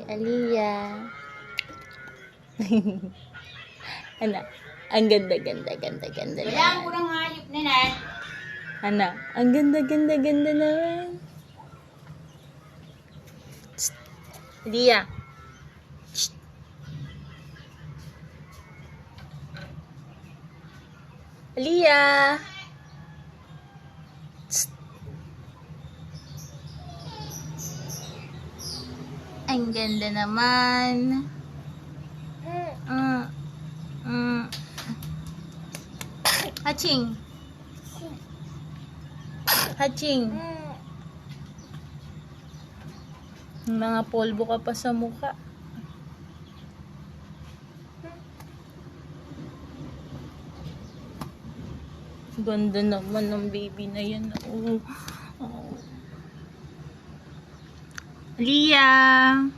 Aliyah. Ana, ang ganda Wala naman. ko ng hayop na na. Ana, ang ganda naman. Psst. Aliyah. Psst. Aliyah. Psst. Ang ganda naman. Haching. Haching. Mga polvo ka pa sa mukha. Ganda naman ng baby na yan. Oh. Oh. Aliyah.